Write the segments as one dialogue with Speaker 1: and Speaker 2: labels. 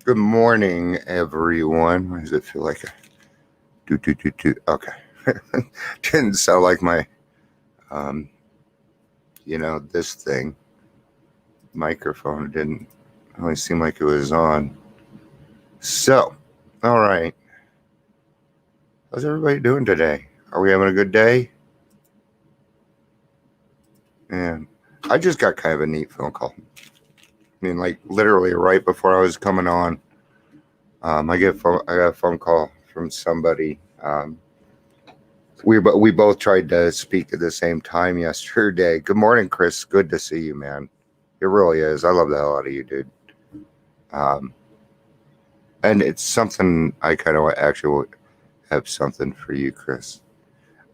Speaker 1: Good morning, everyone. Why does it feel like a do? Okay, didn't sound like my, um, this thing microphone. It didn't really seem like it was on. So, all right. How's everybody doing today? Are we having a good day? And I just got kind of a neat phone call. I mean, like literally right before I was coming on, I got a phone call from somebody. We both tried to speak at the same time yesterday. Good morning, Chris. Good to see you, man. It really is. I love the hell out of you, dude. Um, and it's something I kind of actually have something for you, Chris.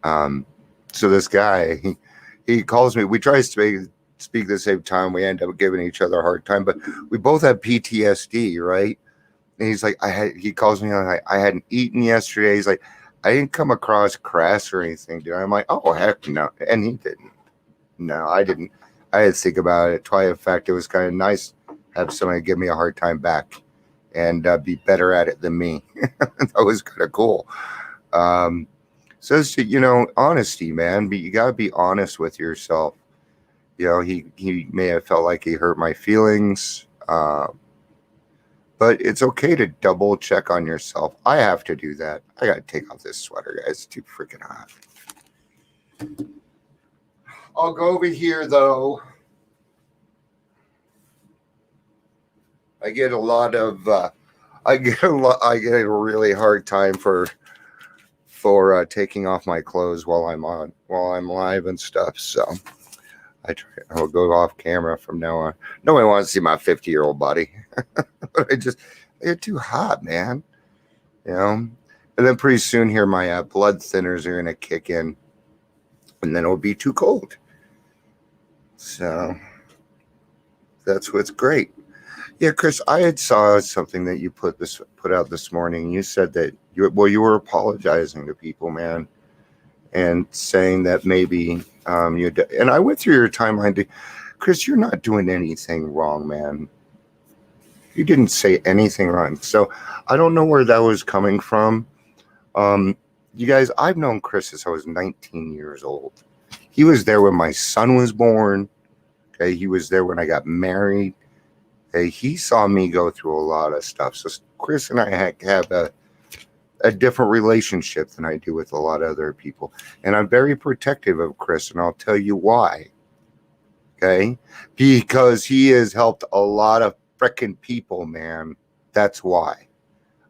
Speaker 1: Um, so this guy, he calls me. We try to speak at the same time. We end up giving each other a hard time, but we both have PTSD, right? And he's like, he calls me and I hadn't eaten yesterday. He's like, I didn't come across crass or anything, dude. I'm like, oh heck no. And he didn't. No, I didn't. I had to think about it twice. In fact, it was kind of nice to have somebody give me a hard time back and be better at it than me. That was kind of cool. Um, so it's, honesty, man. But you gotta be honest with yourself. He may have felt like he hurt my feelings. But it's okay to double check on yourself. I have to do that. I got to take off this sweater, guys. It's too freaking hot. I'll go over here, though. I get a lot of. I get a lot. I get a really hard time for taking off my clothes while I'm live and stuff. So I'll go off camera from now on. Nobody wants to see my 50-year-old body. They're too hot, man. You know. And then pretty soon here, my blood thinners are gonna kick in, and then it'll be too cold. So that's what's great. Yeah, Chris, I had saw something that you put out this morning. You said that you were apologizing to people, man, and saying that maybe and I went through your timeline. Chris, you're not doing anything wrong, man. You didn't say anything wrong. So I don't know where that was coming from. You guys, I've known Chris since I was 19 years old. He was there when my son was born. Okay, he was there when I got married. Okay, he saw me go through a lot of stuff. So Chris and I have a different relationship than I do with a lot of other people. And I'm very protective of Chris, and I'll tell you why. Okay? Because he has helped a lot of frickin' people, man. That's why.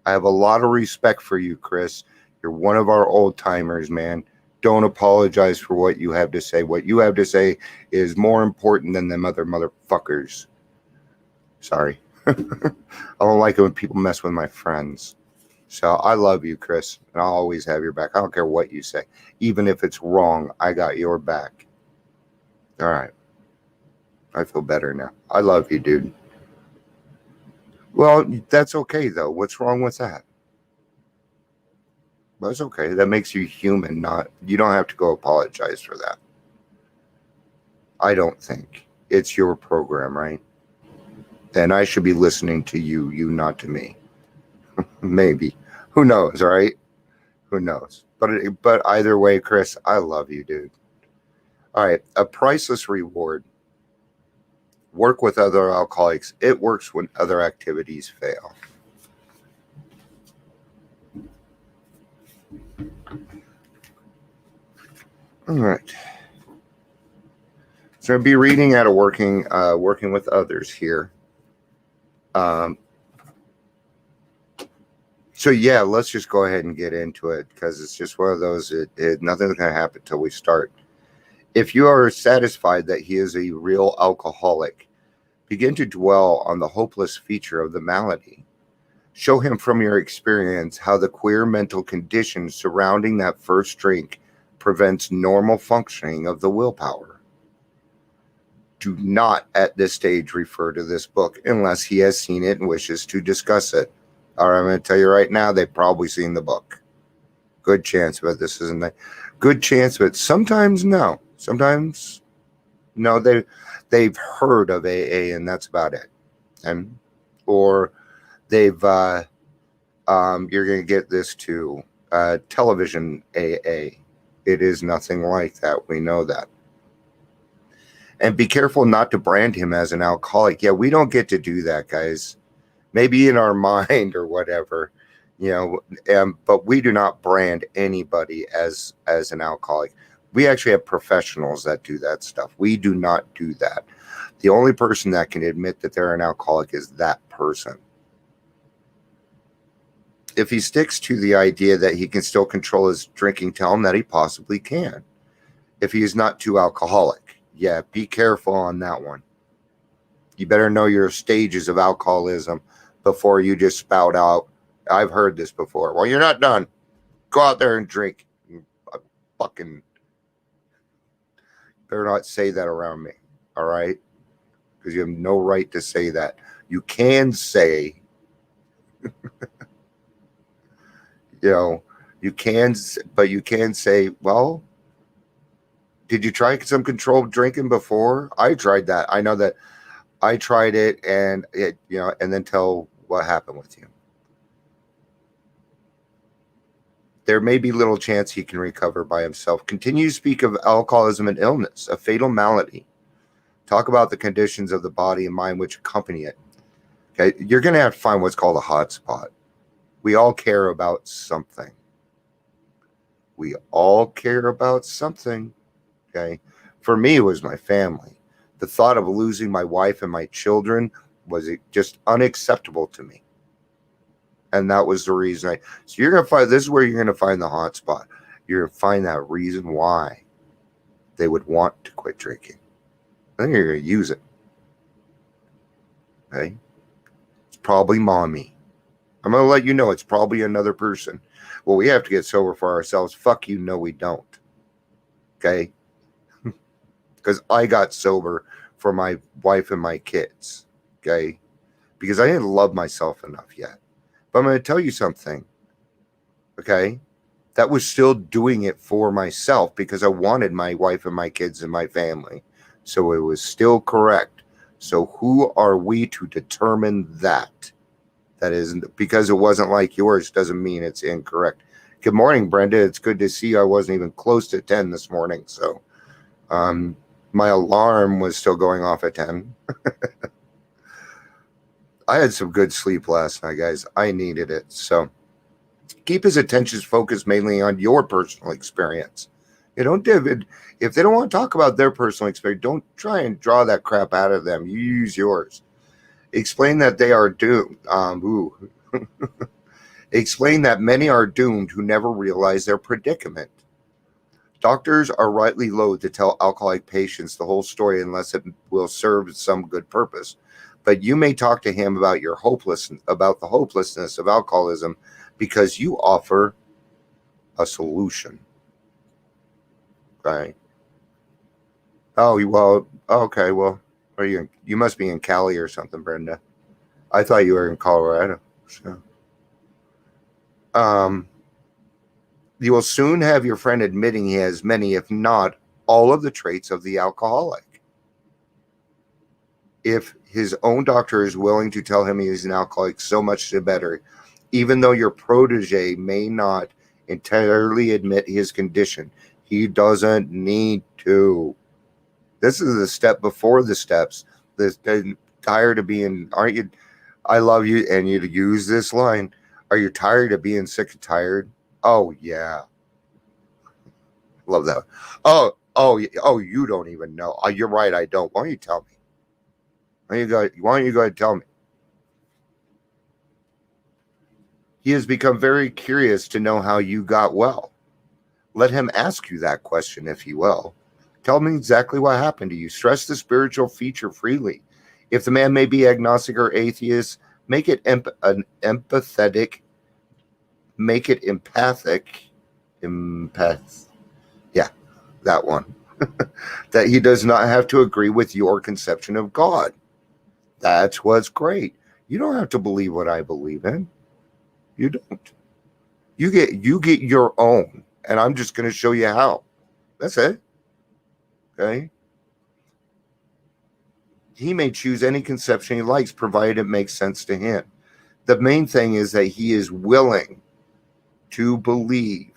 Speaker 1: I have a lot of respect for you, Chris. You're one of our old timers, man. Don't apologize for what you have to say. What you have to say is more important than them other motherfuckers. Sorry. I don't like it when people mess with my friends. So I love you, Chris, and I'll always have your back. I don't care what you say. Even if it's wrong, I got your back. All right. I feel better now. I love you, dude. Well, that's okay, though. What's wrong with that? That's okay. That makes you human, you don't have to go apologize for that. I don't think. It's your program, right? And I should be listening to you not to me. Maybe. Who knows, right? Who knows? But either way, Chris, I love you, dude. All right, a priceless reward. Work with other alcoholics. It works when other activities fail. All right. So I'll be reading out of working with others here. So yeah, let's just go ahead and get into it because it's just one of those. Nothing's going to happen until we start. If you are satisfied that he is a real alcoholic, begin to dwell on the hopeless feature of the malady. Show him from your experience how the queer mental condition surrounding that first drink prevents normal functioning of the willpower. Do not at this stage refer to this book unless he has seen it and wishes to discuss it. All right, I'm going to tell you right now, they've probably seen the book. Good chance, but this isn't a good chance, but sometimes no. Sometimes no, they've heard of AA and that's about it. Or They've you're going to get this too. Television AA. It is nothing like that. We know that. And be careful not to brand him as an alcoholic. Yeah, we don't get to do that, guys. Maybe in our mind or whatever, but we do not brand anybody as an alcoholic. We actually have professionals that do that stuff. We do not do that. The only person that can admit that they're an alcoholic is that person. If he sticks to the idea that he can still control his drinking, tell him that he possibly can. If he is not too alcoholic, yeah, be careful on that one. You better know your stages of alcoholism before you just spout out. I've heard this before. Well, you're not done. Go out there and drink. Fucking better not say that around me. All right? Because you have no right to say that. You can say, you can, but you can say, well, did you try some controlled drinking before? I tried that. I know that I tried it, and and then tell what happened with you. There may be little chance he can recover by himself. Continue to speak of alcoholism and illness, a fatal malady. Talk about the conditions of the body and mind which accompany it. Okay, you're going to have to find what's called a hot spot. We all care about something. We all care about something. Okay, for me, it was my family. The thought of losing my wife and my children was just unacceptable to me. And that was the reason so you're going to find, this is where you're going to find the hot spot. You're going to find that reason why they would want to quit drinking. Then you're going to use it. Okay? It's probably mommy. I'm going to let you know it's probably another person. Well, we have to get sober for ourselves. Fuck you, no we don't. Okay? Because I got sober for my wife and my kids. Okay? Because I didn't love myself enough yet. But I'm going to tell you something. Okay? That was still doing it for myself because I wanted my wife and my kids and my family. So it was still correct. So who are we to determine that? That isn't, because it wasn't like yours doesn't mean it's incorrect. Good morning, Brenda. It's good to see you. I wasn't even close to 10 this morning. So my alarm was still going off at 10. I had some good sleep last night, guys. I needed it. So keep his attention focused mainly on your personal experience. David, if they don't want to talk about their personal experience, don't try and draw that crap out of them. You use yours. Explain that they are doomed. Explain that many are doomed who never realize their predicament. Doctors are rightly loath to tell alcoholic patients the whole story unless it will serve some good purpose. But you may talk to him about about the hopelessness of alcoholism because you offer a solution. Right? Oh, well, okay. Well, are you must be in Cali or something, Brenda. I thought you were in Colorado. So. You will soon have your friend admitting he has many, if not all of the traits of the alcoholic. If his own doctor is willing to tell him he is an alcoholic, so much the better, even though your protege may not entirely admit his condition. He doesn't need to. This is the step before the steps. Tired of being, aren't you? I love you, and you to use this line. Are you tired of being sick and tired? Oh, yeah. Love that. Oh, you don't even know. Oh, you're right, I don't. Why don't you tell me? Why don't you go ahead and tell me? He has become very curious to know how you got well. Let him ask you that question, if he will. Tell him exactly what happened to you. Stress the spiritual feature freely. If the man may be agnostic or atheist, make it empathetic. Make it empathic. Yeah, that one. That he does not have to agree with your conception of God. That's what's great. You don't have to believe what I believe in. You don't. You get your own, and I'm just going to show you how. That's it. Okay? He may choose any conception he likes, provided it makes sense to him. The main thing is that he is willing to believe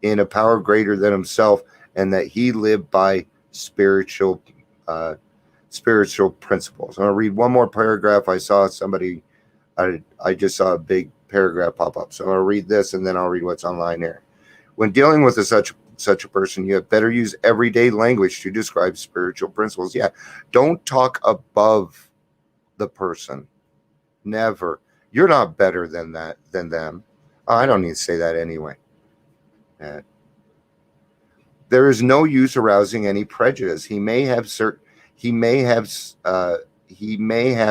Speaker 1: in a power greater than himself, and that he lived by spiritual uh, spiritual principles. I'm going to read one more paragraph. I saw somebody, I just saw a big paragraph pop up. So I'm going to read this, and then I'll read what's online here. When dealing with such a person, you have better use everyday language to describe spiritual principles. Yeah, don't talk above the person. Never. You're not better than them. I don't need to say that anyway. There is no use arousing any prejudice. He may have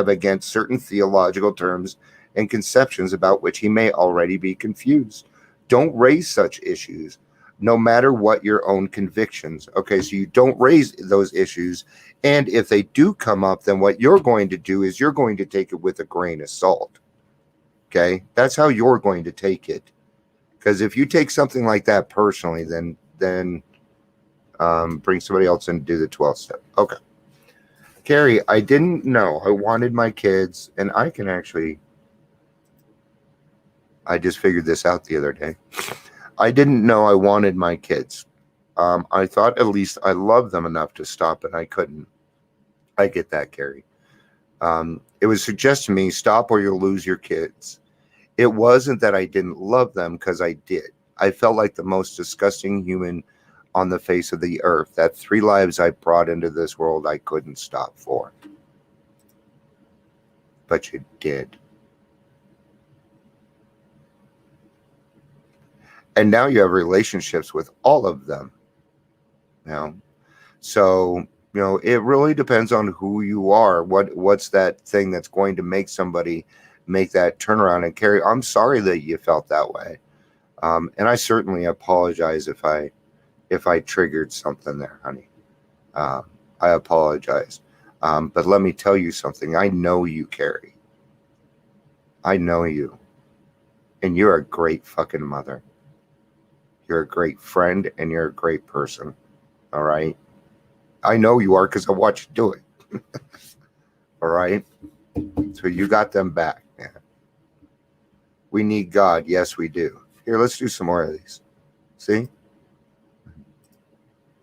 Speaker 1: against certain theological terms and conceptions about which he may already be confused. Don't raise such issues, no matter what your own convictions. Okay, so you don't raise those issues, and if they do come up, then what you're going to do is you're going to take it with a grain of salt. Okay, that's how you're going to take it. Because if you take something like that personally, then bring somebody else in to do the 12th step. Okay. Carrie, I didn't know I wanted my kids, and I just figured this out the other day. I didn't know I wanted my kids. I thought at least I loved them enough to stop, and I couldn't. I get that, Carrie. It was suggested to me, stop or you'll lose your kids. It wasn't that I didn't love them, because I did. I felt like the most disgusting human on the face of the earth. That 3 lives I brought into this world I couldn't stop for. But you did. And now you have relationships with all of them. So, it really depends on who you are. What's that thing that's going to make somebody make that turnaround? And Carrie, I'm sorry that you felt that way. And I certainly apologize if I triggered something there, honey. I apologize. But let me tell you something. I know you, Carrie. I know you. And you're a great fucking mother. You're a great friend, and you're a great person. All right? I know you are, because I watched you do it. All right? So you got them back, man. We need God. Yes, we do. Here, let's do some more of these. See?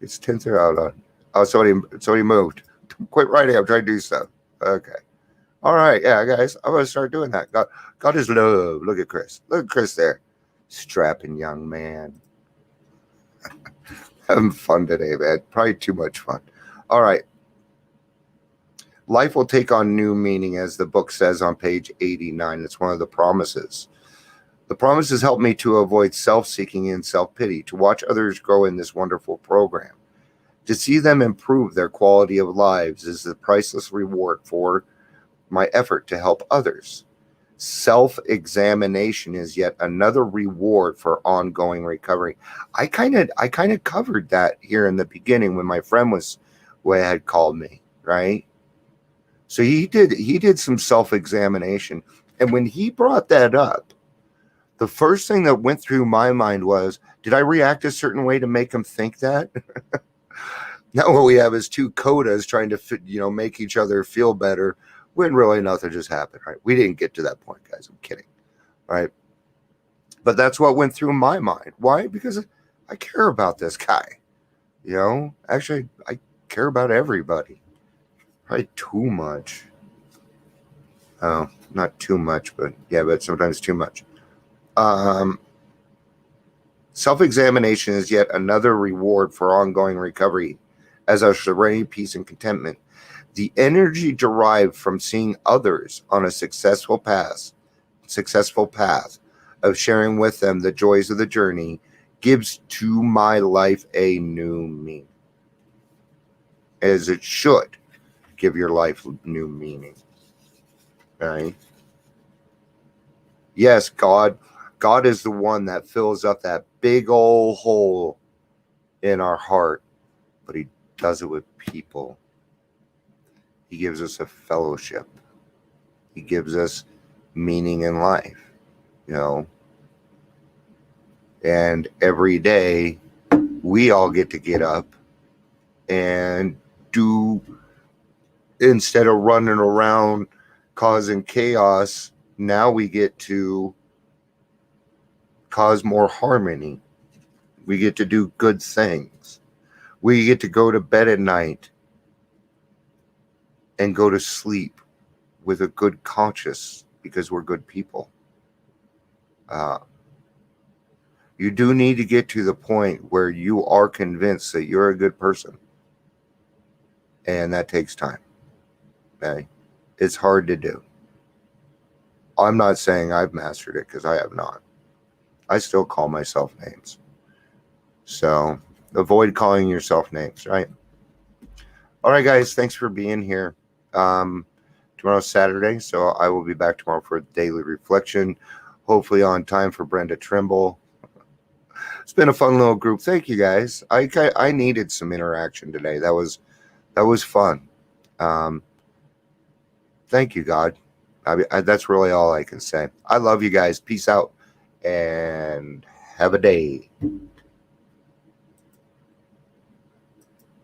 Speaker 1: It's 10:30 out on. Oh, somebody moved. Quit writing. I'm trying to do stuff. Okay. All right. Yeah, guys. I'm going to start doing that. God is love. Look at Chris. Look at Chris there. Strapping young man. Having fun today, man. Probably too much fun. All right. Life will take on new meaning, as the book says on page 89. It's one of the promises. The promises help me to avoid self-seeking and self-pity, to watch others grow in this wonderful program. To see them improve their quality of lives is the priceless reward for my effort to help others. Self-examination is yet another reward for ongoing recovery. I kind of covered that here in the beginning when my friend had called me, right? So he did some self-examination, and when he brought that up, the first thing that went through my mind was, did I react a certain way to make him think that? Now what we have is 2 codas trying to make each other feel better, when really nothing just happened, right? We didn't get to that point, guys. I'm kidding, right? But that's what went through my mind. Why? Because I care about this guy. Actually, I care about everybody. Probably too much. Oh, not too much, but sometimes too much. Self-examination is yet another reward for ongoing recovery, as our serenity, peace, and contentment. The energy derived from seeing others on a successful path of sharing with them the joys of the journey gives to my life a new meaning. As it should give your life new meaning. Right? Yes, God is the one that fills up that big old hole in our heart, but he does it with people. He gives us a fellowship. He gives us meaning in life, And every day we all get to get up and do, instead of running around causing chaos Now we get to cause more harmony. We get to do good things. We get to go to bed at night and go to sleep with a good conscience because we're good people. Uh, you do need to get to the point where you are convinced that you're a good person. And that takes time. Okay? It's hard to do. I'm not saying I've mastered it because I have not. I still call myself names. So avoid calling yourself names, right? All right, guys. Thanks for being here. Tomorrow's Saturday, so I will be back tomorrow for daily reflection. Hopefully on time for Brenda Trimble. It's been a fun little group. Thank you, guys. I needed some interaction today. That was fun. Thank you, God. That's really all I can say. I love you guys. Peace out and have a day.